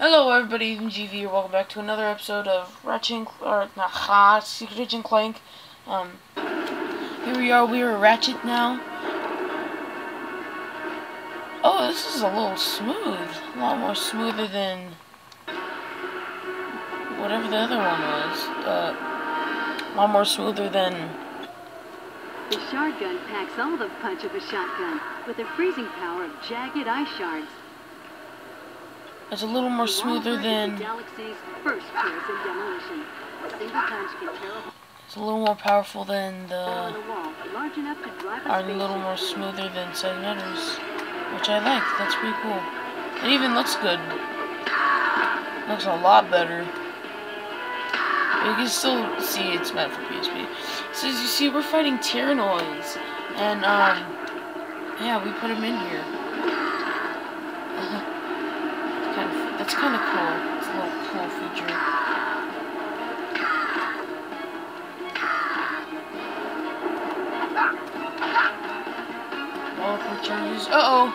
Hello everybody, I'm GV, welcome back to another episode of Ratchet, or not, Secret Agent Clank. Here we are Ratchet now. Oh, this is a little smooth. A lot more smoother than whatever the other one was. A lot more smoother than... The shard gun packs all the punch of a shotgun, with the freezing power of jagged ice shards. It's a little more smoother than... Galaxy's first choice in demolition. A single punch can tear a hole. It's a little more powerful than the... large enough to drive Are a little more smoother than Segnetter's, which I like. That's pretty cool. It even looks good. Looks a lot better. You can still see it's meant for PSP. So as you see, we're fighting Tyrannoids, and yeah, we put them in here. That's kind of cool. It's a little cool feature. Multiple charges. Uh-oh!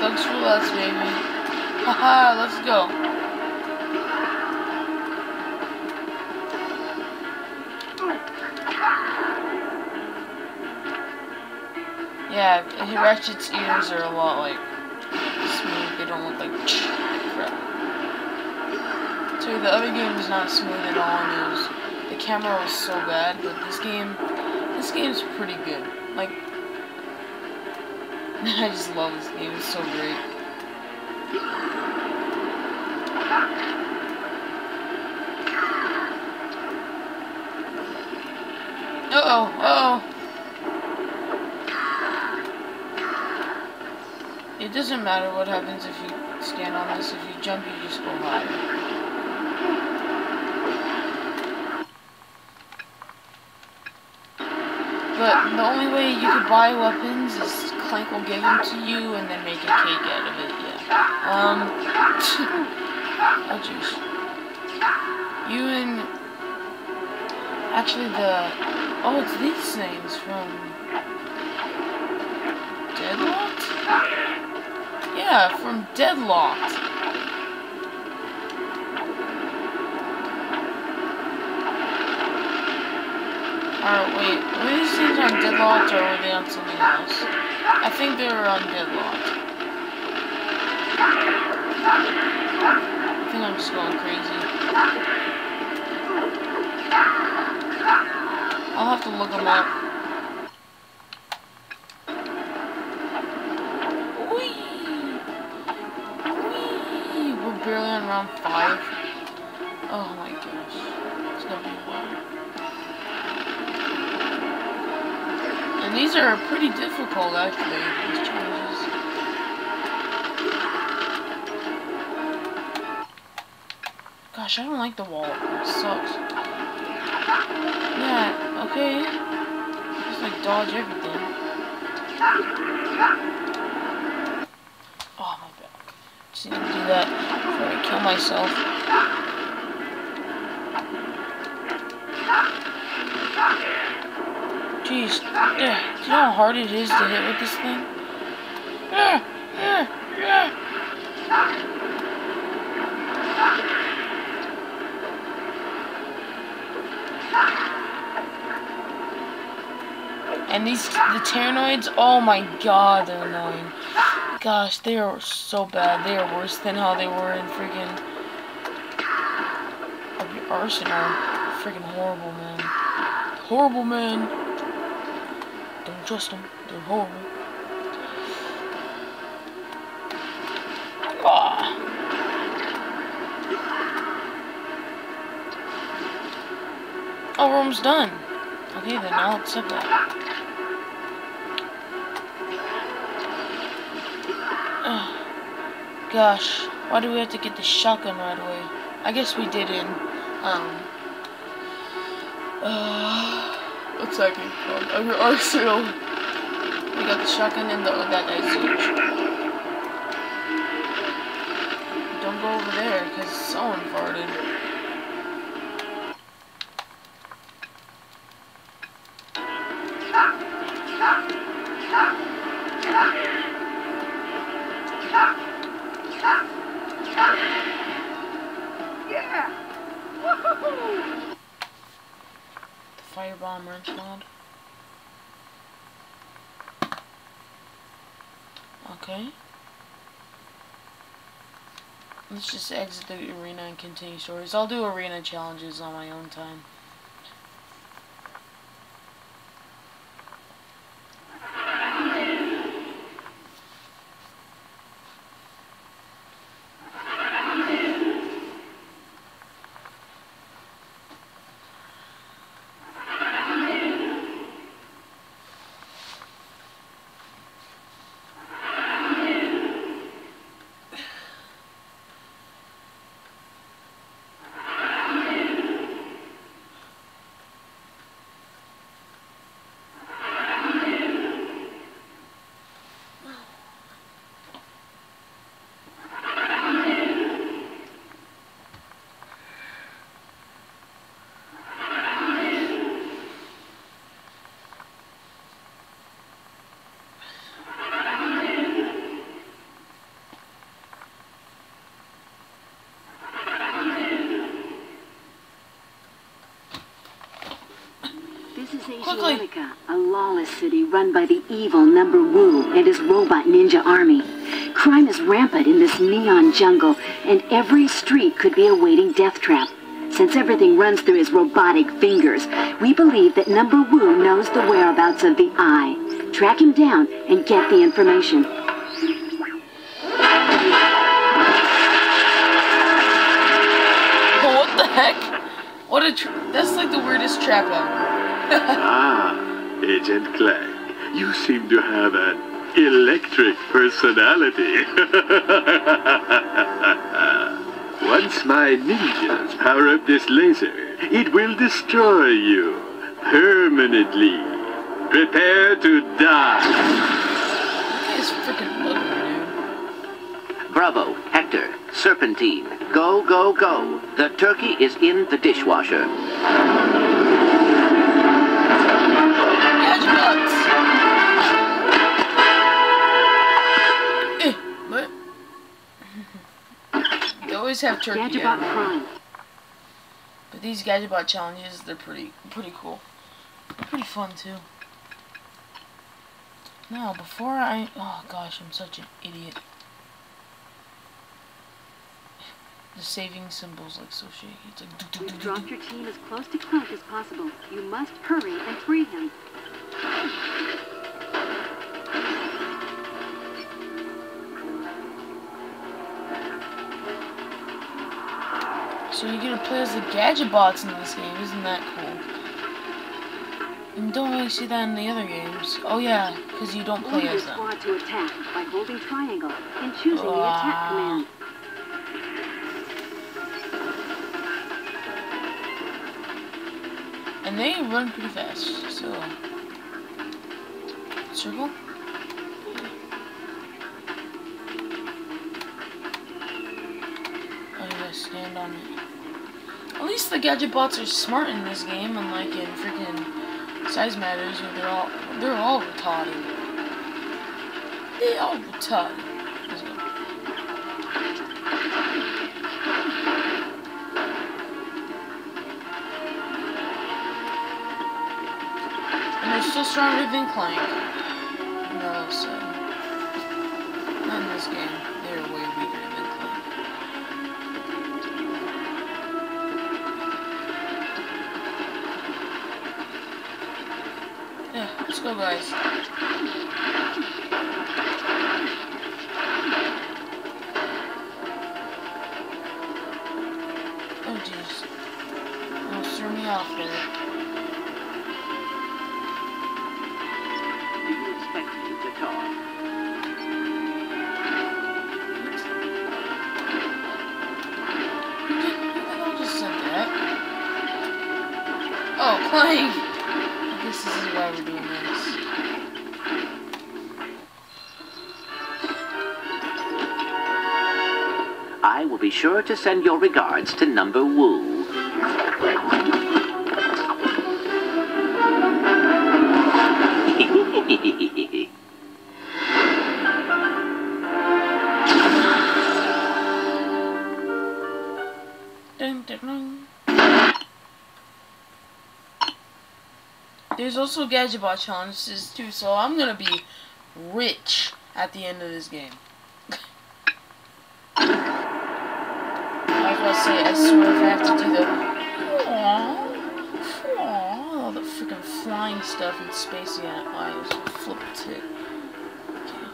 Thugs for less, baby. Haha, let's go. Yeah, Ratchet's ears are a lot like smooth. They don't look like crap. So the other game is not smooth at all, and the camera was so bad. But this game's pretty good. Like, I just love this game. It's so great. Uh-oh, uh-oh. It doesn't matter what happens if you stand on this. If you jump, you just go higher. But the only way you could buy weapons is Clank will give them to you and then make a cake out of it. Yeah. Oh jeez. You and actually it's these things from Deadlocked? Yeah, from Deadlocked. Alright, wait. Were these things on Deadlocked or were they on something else? I think they were on Deadlocked. I think I'm just going crazy. I'll have to look them up. Barely on round 5. Oh my gosh. It's gonna be wild. And these are pretty difficult actually, these challenges. Gosh, I don't like the wall. It sucks. Yeah, okay. Just like dodge everything. Oh my back. Just need to do that before I kill myself. Jeez, do you know how hard it is to hit with this thing? And the Tyrannoids, oh my god, they're annoying. Gosh, they are so bad. They are worse than how they were in freaking Arsenal. Freaking horrible, man. Horrible, man. Don't trust them. They're horrible. Ah. Oh, we're almost done. Okay, then I'll accept that. Gosh, why do we have to get the shotgun right away? I guess we did in, what's that game called? Under Arsenal. We got the shotgun and that guy's huge. Don't go over there, because someone farted. Firebomb wrench mod. Okay. Let's just exit the arena and continue stories. I'll do arena challenges on my own time. This is Asiatica, a lawless city run by the evil Number Wu and his robot ninja army. Crime is rampant in this neon jungle, and every street could be a waiting death trap. Since everything runs through his robotic fingers, we believe that Number Wu knows the whereabouts of the Eye. Track him down and get the information. What the heck? What a that's like the weirdest trap ever. Agent Clank, you seem to have an electric personality. Once my ninjas power up this laser, it will destroy you permanently. Prepare to die. This freaking ugly, dude. Bravo, Hector, Serpentine, go, go, go. The turkey is in the dishwasher. What? They always have turkey. Gadgetbot Prime. But these Gadgetbot challenges, they're pretty cool. They're pretty fun too. Now, before oh gosh, I'm such an idiot. The saving symbols like so shaky. It's like You've dropped your team as close to Clank as possible. You must hurry and free him. So you're gonna play as the Gadgetbots in this game, isn't that cool? You don't really see that in the other games. Oh yeah, because you don't play as them. Squad to attack by holding triangle and choosing the attack command. And they run pretty fast, so... Circle? Oh, you gotta stand on it. At least the Gadgetbots are smart in this game, unlike in freaking Size Matters, where they're all retarded. They're all retarded. And they're still stronger than Clank. No, so not in this game. They're way weaker than Clank. Yeah, let's go, guys. Oh, jeez. Don't throw me off there. Do you expect me to talk? Who the hell just said that? Oh, Clank! I guess this is why we're doing this. I will be sure to send your regards to Number Wu. Dun, dun, dun. There's also gadget bot challenges too, so I'm gonna be rich at the end of this game. I was about to say, I swear if I have to do the all the freaking flying stuff in space, yeah, I just flip it too. Okay.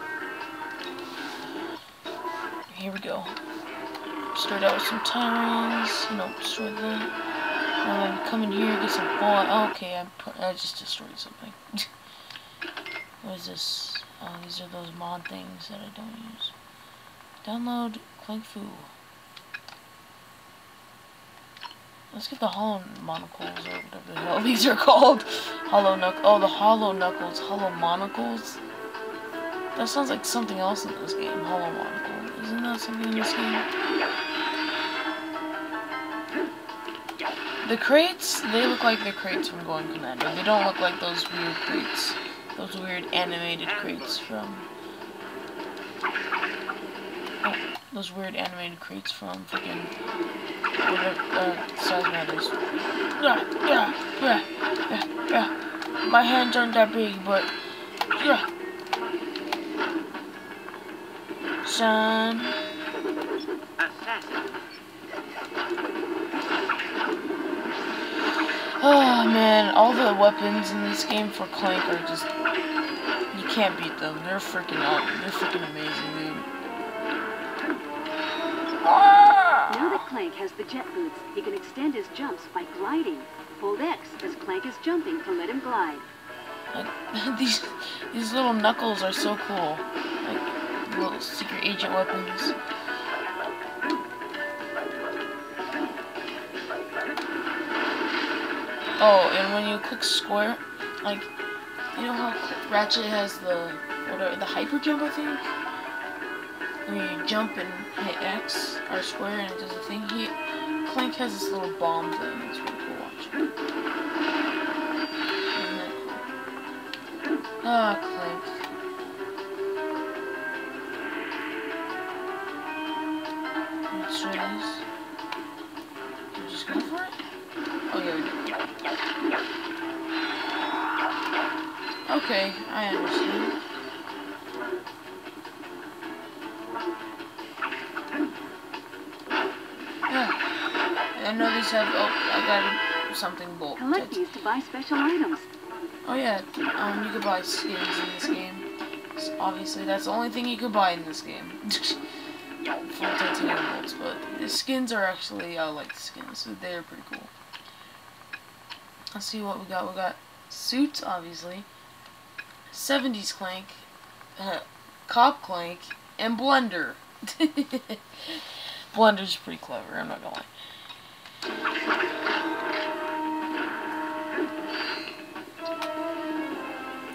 Here we go. Start out with some tyrants. No, destroy that. And then come in here, get some ball. Oh, okay, I just destroyed something. What is this? Oh, these are those mod things that I don't use. Download Clank Foo. Let's get the hollow monocles or whatever the hell these are called. Hollow knuckles. Oh, the hollow knuckles. Hollow monocles. That sounds like something else in this game. Hollow monocle. Isn't that something in this game? The crates, they look like the crates from Going Commander. They don't look like those weird crates. Those weird animated crates from... Oh, those weird animated crates from freaking... size matters. Yeah. My hands aren't that big, but... Yeah. Son... Oh man, all the weapons in this game for Clank are just... You can't beat them. They're freaking amazing, dude. Now that Clank has the jet boots, he can extend his jumps by gliding. Hold X as Clank is jumping to let him glide. Like, these little knuckles are so cool. Like, little secret agent weapons. Oh, and when you click square, like, you know how Ratchet has the hyper jump, I think? When you jump and hit X or square and it does a thing, Clank has this little bomb thing. It's really cool. Watch. Isn't that cool? Ah, Clank. Let's try this. Can we just go for it? Oh, yeah, we do. Okay, I understand. Yeah. I know these have... Oh, I got something bolt. Collect these to buy special items. Oh yeah, you could buy skins in this game. So obviously, that's the only thing you could buy in this game. Full titanium bolts, but the skins are actually... I like the skins, so they're pretty cool. Let's see what we got. We got suits, obviously. 70s Clank. Cop Clank. And Blender. Blender's pretty clever, I'm not gonna lie.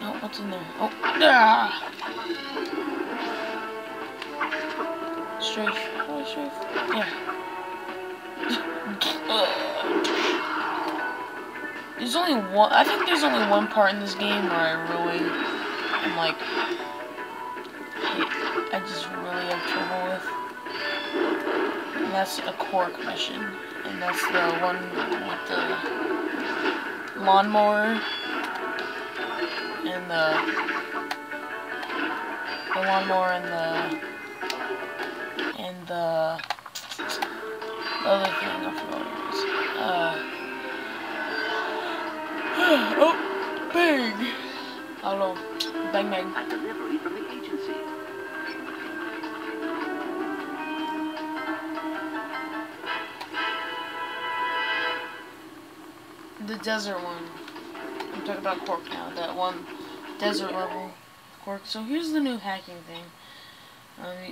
Oh, what's in there? Oh, ah! Strafe. Oh, strafe. Yeah. There's only one. I think there's only one part in this game where I just really have trouble with. And that's a Cork mission. And that's the one with the lawnmower. And the lawnmower and the other thing, I forgot what it was. Oh, bang! Hello, bang bang. A delivery from the agency. The desert one. I'm talking about Cork now. That one desert level Cork. So here's the new hacking thing.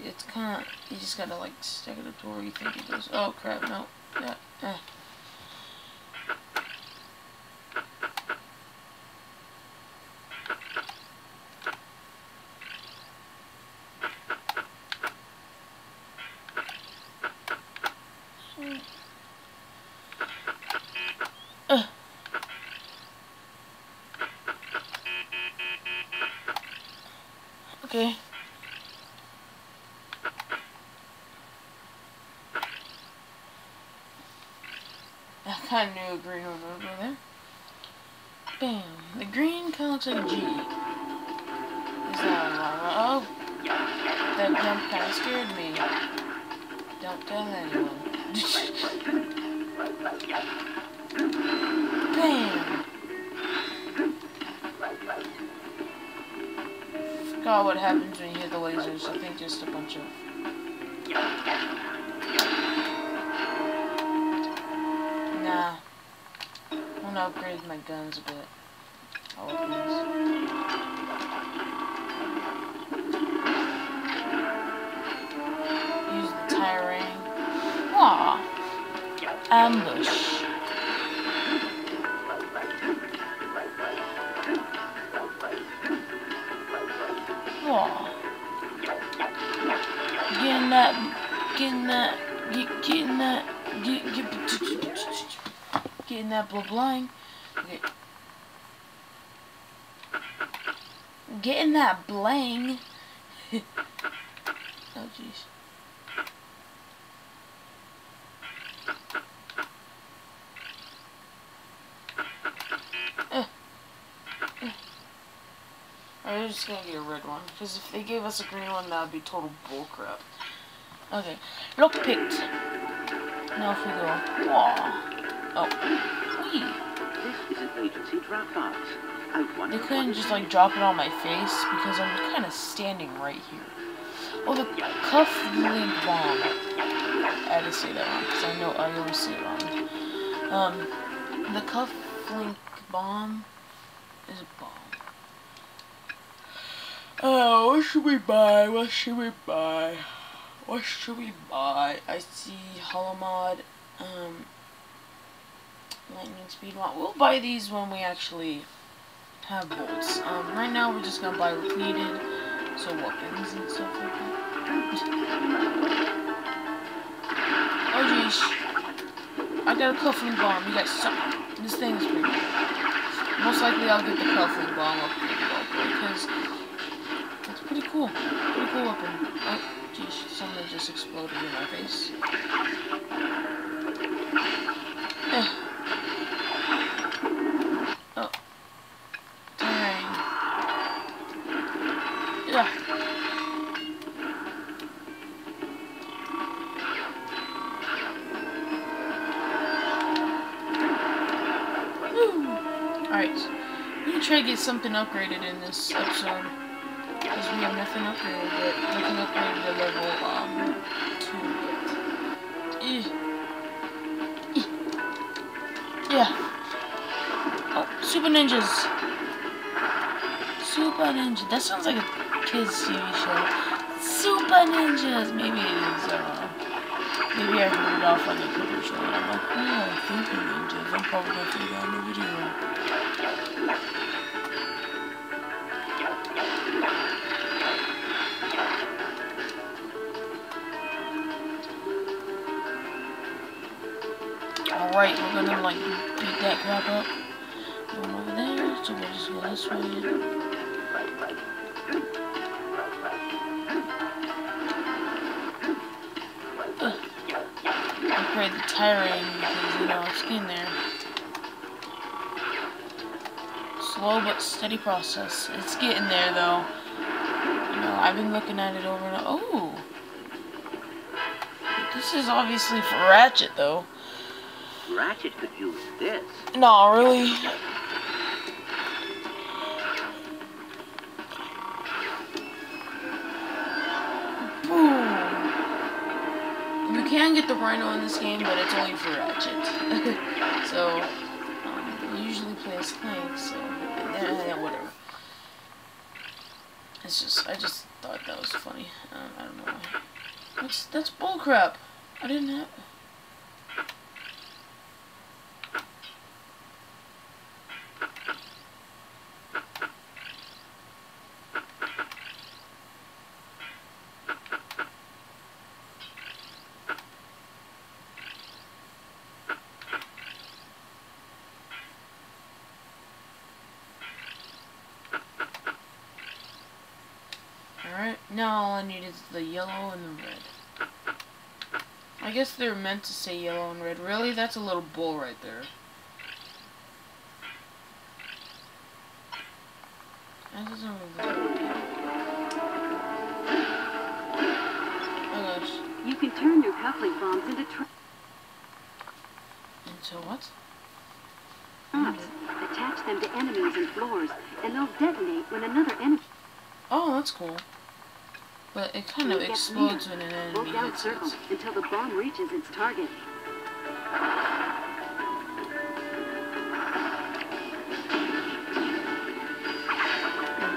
It's kind of, you just gotta like stick it up to where you think it goes. Oh crap! No. Yeah. Okay. I kind of knew a green one over there. Bam. The green kind of looks like a G. Is that oh, that jump kind of scared me. Don't tell anyone. Bam. Forgot what happens when you hit the lasers. I think just a bunch of... Nah. I want to upgrade my guns a bit. All of these. Use the tiring. Aw. Ambush. Aw. Getting that blind. Okay. Getting that blang. Oh jeez. We're just gonna get a red one, because if they gave us a green one, that would be total bullcrap. Okay, lockpicked. Now if we go, wah. Oh, wee. This is an agency drop-box. They couldn't just like drop it on my face because I'm kind of standing right here. Oh, the cuff-link bomb. I had to say that wrong because I know I always say it wrong. The cuff-link bomb is a bomb. Oh, what should we buy? What should we buy? What should we buy? I see hollow mod, lightning speed mod. We'll buy these when we actually have bolts. Right now we're just gonna buy repeated, so weapons and stuff like that. Oh jeez. I got a cuffling bomb. You got some. This thing is pretty cool. Most likely I'll get the cuffling bomb upgraded because it's pretty cool. Pretty cool weapon. Oh jeez, something just exploded in my face. Oh. Dang. Yeah. Alright. We can try to get something upgraded in this episode. Because we have nothing upgraded yet. Nothing upgraded to level 2 yet. Yeah. Oh, Super Ninjas. Super Ninja. That sounds like a kid's TV show. Super Ninjas. Maybe it is. I don't know. Maybe I heard it off like a commercial and I'm like, oh, Super Ninjas. I'm probably going to do that in the video. Alright, we're gonna like beat that crap up. Going over there, so we'll just go this way. Upgrade the tiring because you know it's in there. Slow but steady process. It's getting there though. You know, I've been looking at it over and over. Oh! This is obviously for Ratchet though. Ratchet could use this. No, really. Boom. You can get the Rhino in this game, but it's only for Ratchet. So, we usually play as Clank, so whatever. It's just, I just thought that was funny. I don't know why. That's bullcrap. I didn't have. Alright, now all I need is the yellow and the red. I guess they're meant to say yellow and red. Really? That's a little bull right there. That doesn't really look good. Oh gosh. You can turn your cufflink bombs into Into what? traps. Attach them to enemies and floors, and they'll detonate when another enemy... Oh, that's cool. But it kind of explodes when an enemy Hold down hits circle it. until the bomb reaches its target.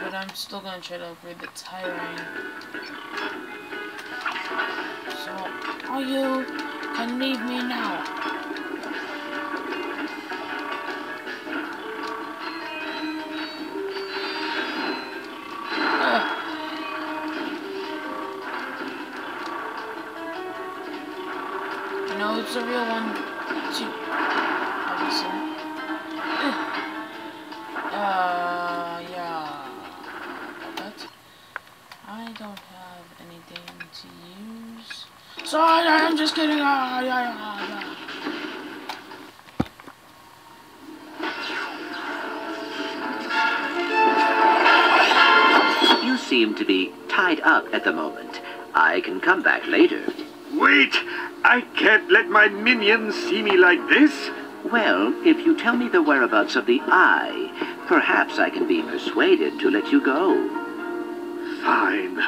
But I'm still gonna try to avoid the tiring. So, all you can leave me now. You know, it's a real one, too. Obviously. Yeah. But I don't have anything to use. So I'm just kidding. Yeah. You seem to be tied up at the moment. I can come back later. Wait! I can't let my minions see me like this. Well, if you tell me the whereabouts of the eye, perhaps I can be persuaded to let you go. Fine.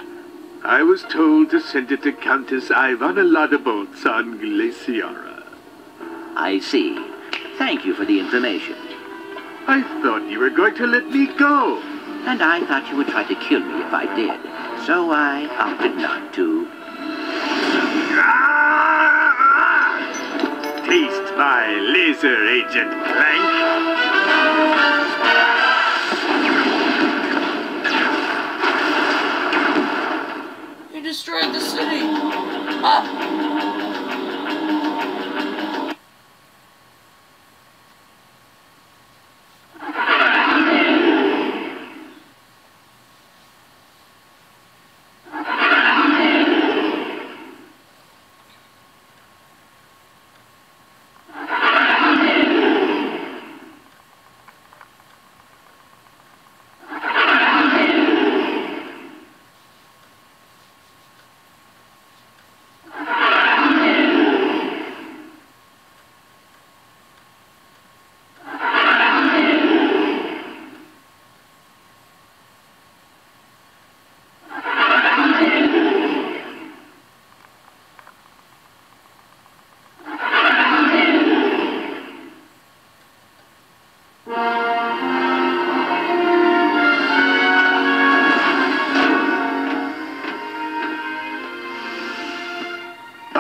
I was told to send it to Countess Ivana Ladabolts on Glaciara. I see. Thank you for the information. I thought you were going to let me go. And I thought you would try to kill me if I did. So I opted not to. Taste my laser, Agent Clank. You destroyed the city. Ah.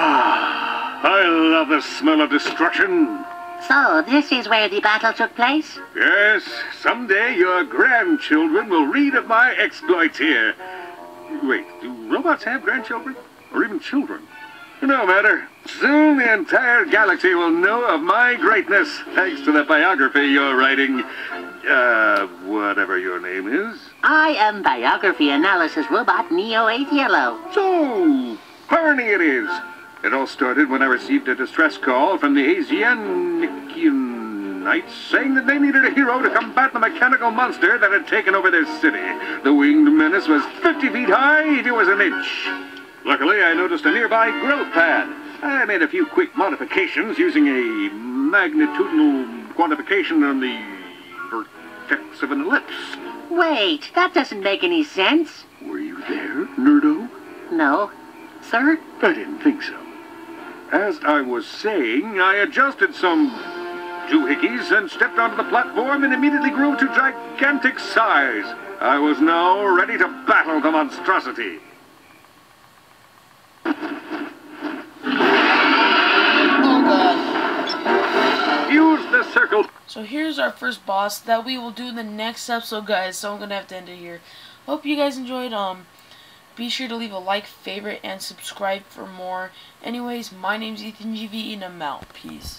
I love the smell of destruction. So, this is where the battle took place? Yes, someday your grandchildren will read of my exploits here. Wait, do robots have grandchildren? Or even children? No matter. Soon the entire galaxy will know of my greatness, thanks to the biography you're writing. Whatever your name is. I am biography analysis robot Neo 8 Yellow. So, Barney it is. It all started when I received a distress call from the Asianic Knights saying that they needed a hero to combat the mechanical monster that had taken over their city. The winged menace was 50 feet high, it was an inch. Luckily, I noticed a nearby growth pad. I made a few quick modifications using a magnitudinal quantification on the vertex of an ellipse. Wait, that doesn't make any sense. Were you there, Nerdo? No. Sir? I didn't think so. As I was saying, I adjusted some doohickeys and stepped onto the platform and immediately grew to gigantic size. I was now ready to battle the monstrosity. Oh god. Use the circle. So here's our first boss that we will do in the next episode, guys. So I'm gonna have to end it here. Hope you guys enjoyed. Be sure to leave a like, favorite, and subscribe for more. Anyways, my name's Ethan GV, and I'm out. Peace.